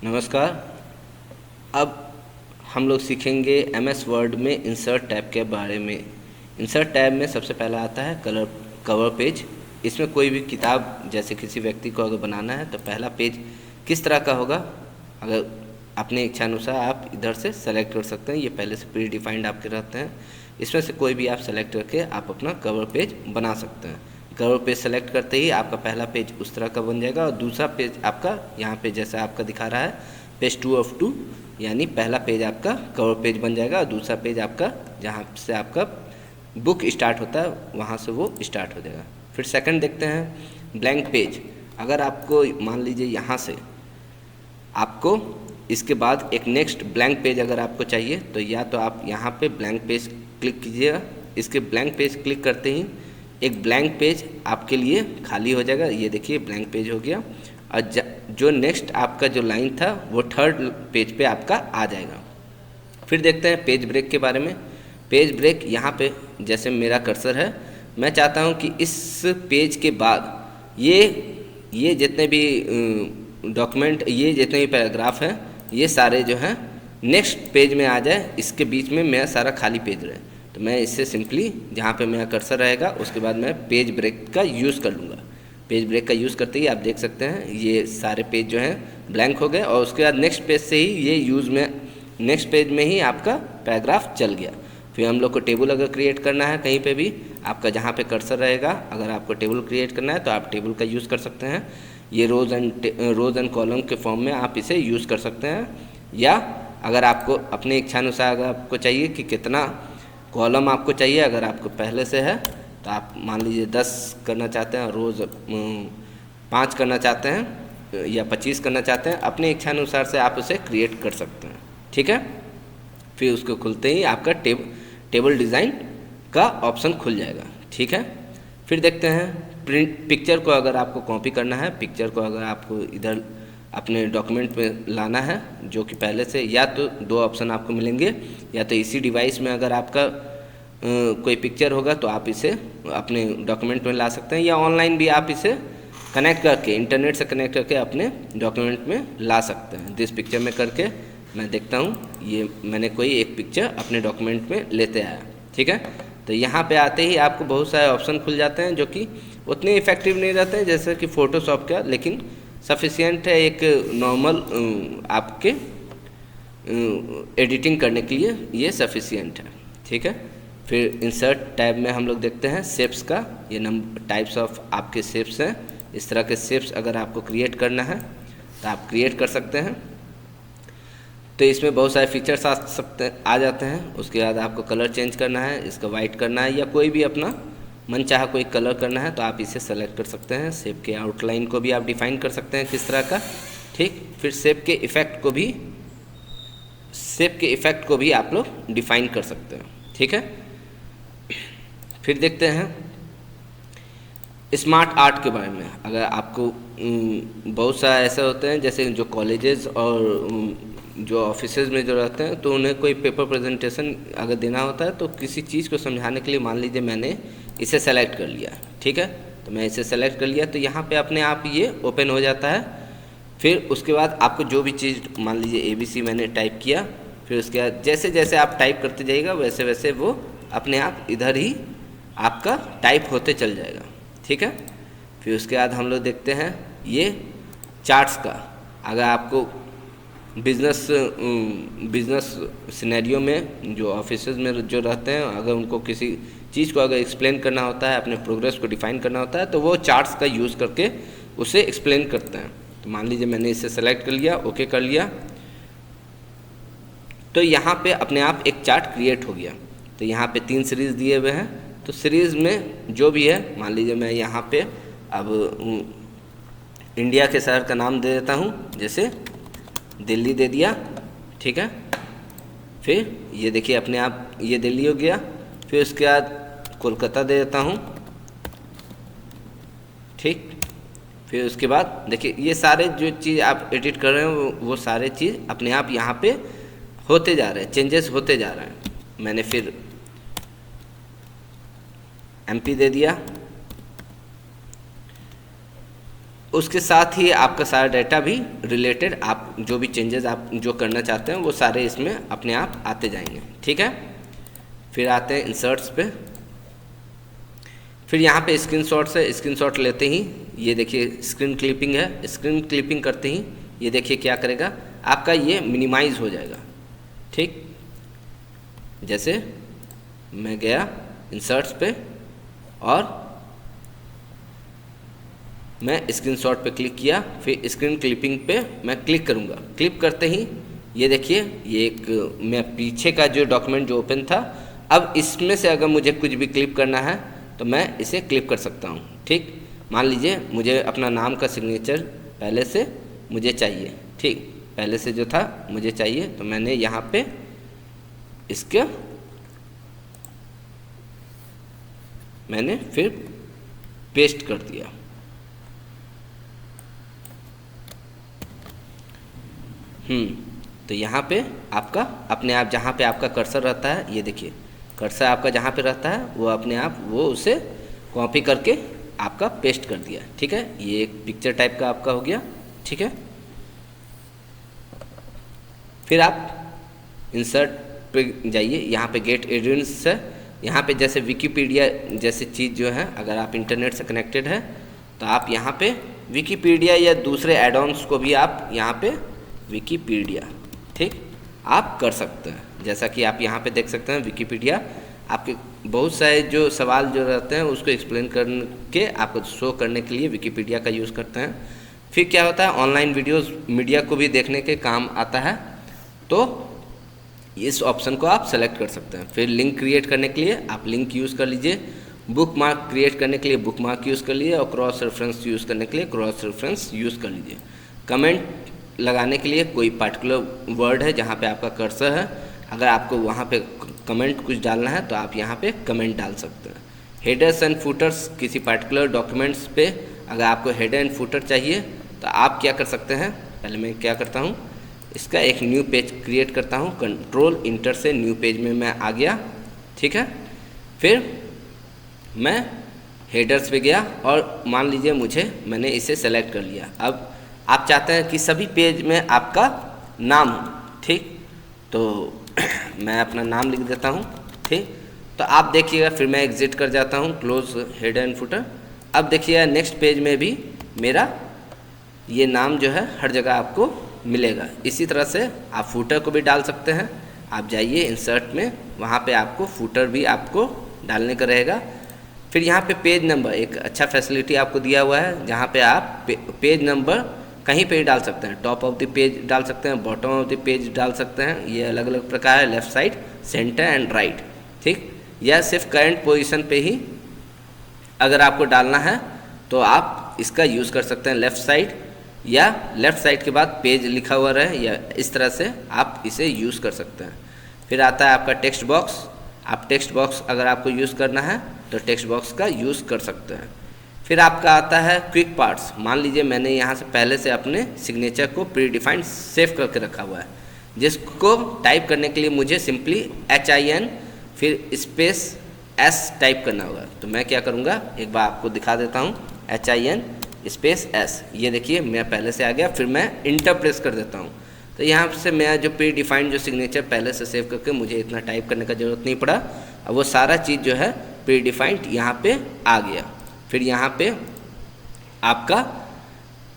नमस्कार। अब हम लोग सीखेंगे एमएस वर्ड में इंसर्ट टैब के बारे में। इंसर्ट टैब में सबसे पहला आता है कवर पेज। इसमें कोई भी किताब जैसे किसी व्यक्ति को अगर बनाना है तो पहला पेज किस तरह का होगा, अगर अपने इच्छानुसार आप इधर से सेलेक्ट कर सकते हैं। ये पहले से प्री डिफाइंड आपके रहते हैं, इसमें से कोई भी आप सेलेक्ट करके आप अपना कवर पेज बना सकते हैं। कवर पेज सेलेक्ट करते ही आपका पहला पेज उस तरह का बन जाएगा और दूसरा पेज आपका यहाँ पे जैसा आपका दिखा रहा है पेज 2 ऑफ 2, यानी पहला पेज आपका कवर पेज बन जाएगा और दूसरा पेज आपका जहाँ से आपका बुक स्टार्ट होता है वहाँ से वो स्टार्ट हो जाएगा। फिर सेकंड देखते हैं ब्लैंक पेज। अगर आपको मान लीजिए यहाँ से आपको इसके बाद एक नेक्स्ट ब्लैंक पेज अगर आपको चाहिए तो या तो आप यहाँ पे ब्लैंक पेज क्लिक कीजिएगा। इसके ब्लैंक पेज क्लिक करते ही एक ब्लैंक पेज आपके लिए खाली हो जाएगा। ये देखिए ब्लैंक पेज हो गया और जो नेक्स्ट आपका जो लाइन था वो थर्ड पेज पे आपका आ जाएगा। फिर देखते हैं पेज ब्रेक के बारे में। पेज ब्रेक यहाँ पे जैसे मेरा कर्सर है, मैं चाहता हूँ कि इस पेज के बाद ये जितने भी डॉक्यूमेंट, ये जितने भी पैराग्राफ हैं, ये सारे जो हैं नेक्स्ट पेज में आ जाए। इसके बीच में मेरा सारा खाली पेज रहे तो मैं इससे सिंपली जहाँ पे मेरा कर्सर रहेगा उसके बाद मैं पेज ब्रेक का यूज़ कर लूँगा। पेज ब्रेक का यूज़ करते ही आप देख सकते हैं ये सारे पेज जो हैं ब्लैंक हो गए और उसके बाद नेक्स्ट पेज से ही ये यूज़ में नेक्स्ट पेज में ही आपका पैराग्राफ चल गया। फिर हम लोग को टेबल अगर क्रिएट करना है कहीं पे भी आपका जहाँ पे कर्सर रहेगा, अगर आपको टेबल क्रिएट करना है तो आप टेबल का यूज़ कर सकते हैं। ये रोज़ एंड कॉलम के फॉर्म में आप इसे यूज़ कर सकते हैं, या अगर आपको अपने इच्छानुसार अगर आपको चाहिए कि कितना कॉलम आपको चाहिए, अगर आपको पहले से है तो आप मान लीजिए 10 करना चाहते हैं, रोज़ 5 करना चाहते हैं या 25 करना चाहते हैं, अपने इच्छानुसार से आप उसे क्रिएट कर सकते हैं। ठीक है। फिर उसको खुलते ही आपका टेबल डिज़ाइन का ऑप्शन खुल जाएगा। ठीक है। फिर देखते हैं प्रिंट पिक्चर को अगर आपको कॉपी करना है, पिक्चर को अगर आपको इधर अपने डॉक्यूमेंट में लाना है, जो कि पहले से या तो 2 ऑप्शन आपको मिलेंगे, या तो इसी डिवाइस में अगर आपका कोई पिक्चर होगा तो आप इसे अपने डॉक्यूमेंट में ला सकते हैं, या ऑनलाइन भी आप इसे कनेक्ट करके इंटरनेट से कनेक्ट करके अपने डॉक्यूमेंट में ला सकते हैं। दिस पिक्चर में करके मैं देखता हूँ ये मैंने कोई एक पिक्चर अपने डॉक्यूमेंट में लेते आया। ठीक है। तो यहाँ पे आते ही आपको बहुत सारे ऑप्शन खुल जाते हैं जो कि उतने इफ़ेक्टिव नहीं रहते हैं जैसे कि फ़ोटोशॉप का, लेकिन सफिशिएंट है एक नॉर्मल आपके एडिटिंग करने के लिए, ये सफिशिएंट है। ठीक है। फिर इंसर्ट टैब में हम लोग देखते हैं शेप्स का। ये टाइप्स ऑफ आपके शेप्स हैं। इस तरह के शेप्स अगर आपको क्रिएट करना है तो आप क्रिएट कर सकते हैं। तो इसमें बहुत सारे फीचर्स आ जाते हैं। उसके बाद आपको कलर चेंज करना है, इसका वाइट करना है, या कोई भी अपना मन चाहा कोई कलर करना है तो आप इसे सेलेक्ट कर सकते हैं। शेप के आउटलाइन को भी आप डिफाइन कर सकते हैं किस तरह का। ठीक। फिर शेप के इफ़ेक्ट को भी आप लोग डिफाइन कर सकते हैं। ठीक है। फिर देखते हैं स्मार्ट आर्ट के बारे में। अगर आपको बहुत सारे ऐसे होते हैं जैसे जो कॉलेजेस और जो ऑफिसेज में जो रहते हैं तो उन्हें कोई पेपर प्रेजेंटेशन अगर देना होता है तो किसी चीज़ को समझाने के लिए मान लीजिए मैंने इसे सेलेक्ट कर लिया। ठीक है। तो मैं इसे सेलेक्ट कर लिया तो यहाँ पे अपने आप ये ओपन हो जाता है। फिर उसके बाद आपको जो भी चीज़ मान लीजिए ABC मैंने टाइप किया, फिर उसके बाद जैसे जैसे आप टाइप करते जाइएगा वैसे वैसे वो अपने आप इधर ही आपका टाइप होते चल जाएगा। ठीक है। फिर उसके बाद हम लोग देखते हैं ये चार्ट्स का। अगर आपको बिजनेस सिनेरियो में जो ऑफिसेज में जो रहते हैं, अगर उनको किसी चीज़ को अगर एक्सप्लेन करना होता है, अपने प्रोग्रेस को डिफाइन करना होता है तो वो चार्ट्स का यूज़ करके उसे एक्सप्लेन करते हैं। तो मान लीजिए मैंने इसे सेलेक्ट कर लिया, ओके कर लिया, तो यहाँ पे अपने आप एक चार्ट क्रिएट हो गया। तो यहाँ पे 3 सीरीज़ दिए हुए हैं, तो सीरीज़ में जो भी है, मान लीजिए मैं यहाँ पे अब इंडिया के शहर का नाम दे देता हूँ, जैसे दिल्ली दे दिया। ठीक है। फिर ये देखिए अपने आप ये दिल्ली हो गया। फिर उसके बाद कोलकाता दे देता हूँ। ठीक। फिर उसके बाद देखिए ये सारे जो चीज़ आप एडिट कर रहे हैं वो सारे चीज़ अपने आप यहाँ पे होते जा रहे हैं, चेंजेस होते जा रहे हैं। मैंने फिर MP दे दिया। उसके साथ ही आपका सारा डाटा भी रिलेटेड, आप जो भी चेंजेस आप जो करना चाहते हैं वो सारे इसमें अपने आप आते जाएंगे। ठीक है, फिर आते हैं इंसर्ट्स पे। फिर यहाँ पे स्क्रीनशॉट्स है, स्क्रीनशॉट लेते ही ये देखिए स्क्रीन क्लिपिंग है, स्क्रीन क्लिपिंग करते ही ये देखिए क्या करेगा, आपका ये मिनिमाइज हो जाएगा। ठीक, जैसे मैं गया इंसर्ट्स पे और मैं स्क्रीनशॉट पे क्लिक किया, फिर स्क्रीन क्लिपिंग पे मैं क्लिक करूँगा। क्लिक करते ही ये देखिए ये एक मैं पीछे का जो डॉक्यूमेंट जो ओपन था, अब इसमें से अगर मुझे कुछ भी क्लिप करना है तो मैं इसे क्लिप कर सकता हूँ। ठीक, मान लीजिए मुझे अपना नाम का सिग्नेचर पहले से मुझे चाहिए। ठीक, पहले से जो था मुझे चाहिए, तो मैंने यहाँ पे इसके मैंने फिर पेस्ट कर दिया। तो यहाँ पे आपका अपने आप जहाँ पे आपका कर्सर रहता है, ये देखिए कर्सर आपका जहाँ पे रहता है वो अपने आप वो उसे कॉपी करके आपका पेस्ट कर दिया। ठीक है, ये एक पिक्चर टाइप का आपका हो गया। ठीक है, फिर आप इंसर्ट पे जाइए, यहाँ पे गेट एडिशंस है। यहाँ पे जैसे विकिपीडिया जैसी चीज़ जो है, अगर आप इंटरनेट से कनेक्टेड है तो आप यहाँ पे विकिपीडिया या दूसरे एड-ऑन्स को भी आप यहाँ पे विकिपीडिया ठीक आप कर सकते हैं। जैसा कि आप यहाँ पे देख सकते हैं विकिपीडिया आपके बहुत सारे जो सवाल जो रहते हैं उसको एक्सप्लेन करके आपको शो करने के लिए विकिपीडिया का यूज़ करते हैं। फिर क्या होता है, ऑनलाइन वीडियोस मीडिया को भी देखने के काम आता है, तो इस ऑप्शन को आप सेलेक्ट कर सकते हैं। फिर लिंक क्रिएट करने के लिए आप लिंक यूज़ कर लीजिए, बुक मार्क क्रिएट करने के लिए बुक मार्क यूज़ कर लीजिए और क्रॉस रेफरेंस यूज़ करने के लिए क्रॉस रेफरेंस यूज़ कर लीजिए। कमेंट लगाने के लिए कोई पार्टिकुलर वर्ड है जहाँ पे आपका कर्सर है, अगर आपको वहाँ पे कमेंट कुछ डालना है तो आप यहाँ पे कमेंट डाल सकते हैं। हेडर्स एंड फुटर्स, किसी पार्टिकुलर डॉक्यूमेंट्स पे अगर आपको हेडर एंड फुटर चाहिए तो आप क्या कर सकते हैं, पहले मैं क्या करता हूँ, इसका एक न्यू पेज क्रिएट करता हूँ, कंट्रोल इंटर से न्यू पेज में मैं आ गया। ठीक है, फिर मैं हेडर्स पे गया और मान लीजिए मैंने इसे सेलेक्ट कर लिया। अब आप चाहते हैं कि सभी पेज में आपका नाम हो, ठीक, तो मैं अपना नाम लिख देता हूँ। ठीक, तो आप देखिएगा, फिर मैं एग्जिट कर जाता हूँ, क्लोज हेडर एंड फुटर। अब देखिएगा नेक्स्ट पेज में भी मेरा ये नाम जो है हर जगह आपको मिलेगा। इसी तरह से आप फुटर को भी डाल सकते हैं। आप जाइए इंसर्ट में, वहाँ पे आपको फुटर भी आपको डालने का रहेगा। फिर यहाँ पे पेज नंबर, एक अच्छा फैसिलिटी आपको दिया हुआ है जहाँ पे आप पेज नंबर कहीं पे भी डाल सकते हैं। टॉप ऑफ द पेज डाल सकते हैं, बॉटम ऑफ द पेज डाल सकते हैं, ये अलग अलग प्रकार है, left side, centre and right. ठीक, या सिर्फ करंट पोजीशन पे ही अगर आपको डालना है तो आप इसका यूज़ कर सकते हैं, लेफ़्ट साइड या लेफ़्ट साइड के बाद पेज लिखा हुआ रहे, या इस तरह से आप इसे यूज़ कर सकते हैं। फिर आता है आपका टेक्स्ट बॉक्स। आप टेक्स्ट बॉक्स अगर आपको यूज़ करना है तो टेक्स्ट बॉक्स का यूज़ कर सकते हैं। फिर आपका आता है क्विक पार्ट्स। मान लीजिए मैंने यहाँ से पहले से अपने सिग्नेचर को प्री डिफाइंड सेव करके रखा हुआ है, जिसको टाइप करने के लिए मुझे सिंपली HIN फिर स्पेस S टाइप करना होगा। तो मैं क्या करूँगा, एक बार आपको दिखा देता हूँ, HIN स्पेस S। ये देखिए मैं पहले से आ गया, फिर मैं इंटर प्रेस कर देता हूँ। तो यहाँ से मैं जो प्री डिफाइंड जो सिग्नेचर पहले से सेव करके मुझे इतना टाइप करने का ज़रूरत नहीं पड़ा, अब वो सारा चीज़ जो है प्री डिफाइंड यहाँ पे आ गया। फिर यहाँ पे आपका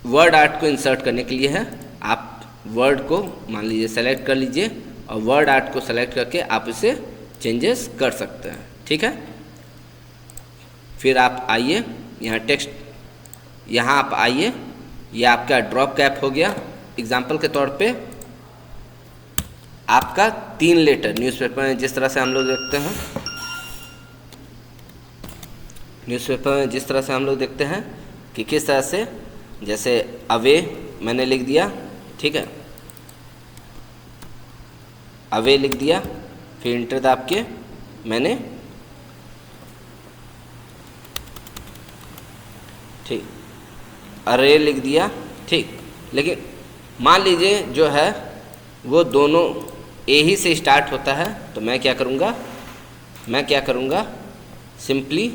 वर्ड आर्ट को इंसर्ट करने के लिए है, आप वर्ड को मान लीजिए सेलेक्ट कर लीजिए और वर्ड आर्ट को सेलेक्ट करके आप इसे चेंजेस कर सकते हैं। ठीक है, फिर आप आइए यहाँ टेक्स्ट, यहाँ आप आइए, ये आपका ड्रॉप कैप हो गया। एग्जाम्पल के तौर पे आपका 3 लेटर न्यूज़पेपर में जिस तरह से हम लोग देखते हैं, न्यूज़पेपर में जिस तरह से हम लोग देखते हैं कि किस तरह से, जैसे अवे मैंने लिख दिया, ठीक है, अवे लिख दिया, फिर इंटर दाब के मैंने ठीक अरे लिख दिया। ठीक, लेकिन मान लीजिए जो है वो दोनों ए ही से स्टार्ट होता है, तो मैं क्या करूँगा, सिंपली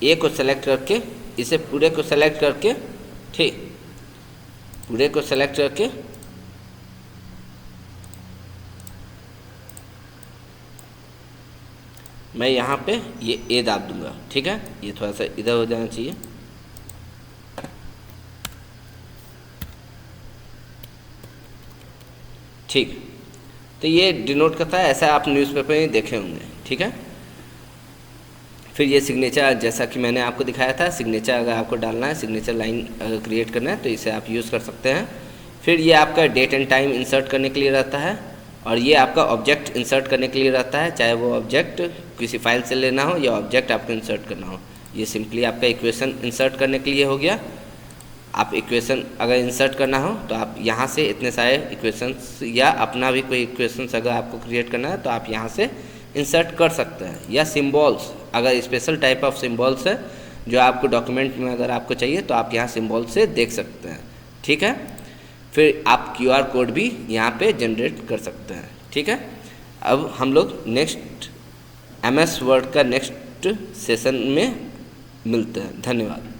ए को सेलेक्ट करके इसे पूरे को सेलेक्ट करके, ठीक, पूरे को सेलेक्ट करके मैं यहाँ पे ये ए दाब दूंगा। ठीक है, ये थोड़ा सा इधर हो जाना चाहिए। ठीक, तो ये डिनोट करता है, ऐसा आप न्यूज़पेपर में देखे होंगे। ठीक है, फिर ये सिग्नेचर, जैसा कि मैंने आपको दिखाया था, सिग्नेचर अगर आपको डालना है, सिग्नेचर लाइन अगर क्रिएट करना है तो इसे आप यूज़ कर सकते हैं। फिर ये आपका डेट एंड टाइम इंसर्ट करने के लिए रहता है, और ये आपका ऑब्जेक्ट इंसर्ट करने के लिए रहता है, चाहे वो ऑब्जेक्ट किसी फाइल से लेना हो या ऑब्जेक्ट आपको इंसर्ट करना हो। ये सिंपली आपका इक्वेशन इंसर्ट करने के लिए हो गया। आप इक्वेशन अगर इंसर्ट करना हो तो आप यहाँ से इतने सारे इक्वेशंस, या अपना भी कोई इक्वेशंस अगर आपको क्रिएट करना है तो आप यहाँ से इंसर्ट कर सकते हैं। या सिंबल्स, अगर स्पेशल टाइप ऑफ सिंबल्स है जो आपको डॉक्यूमेंट में अगर आपको चाहिए तो आप यहाँ सिंबल से देख सकते हैं। ठीक है, फिर आप QR कोड भी यहाँ पे जनरेट कर सकते हैं। ठीक है, अब हम लोग नेक्स्ट MS वर्ड का नेक्स्ट सेशन में मिलते हैं। धन्यवाद।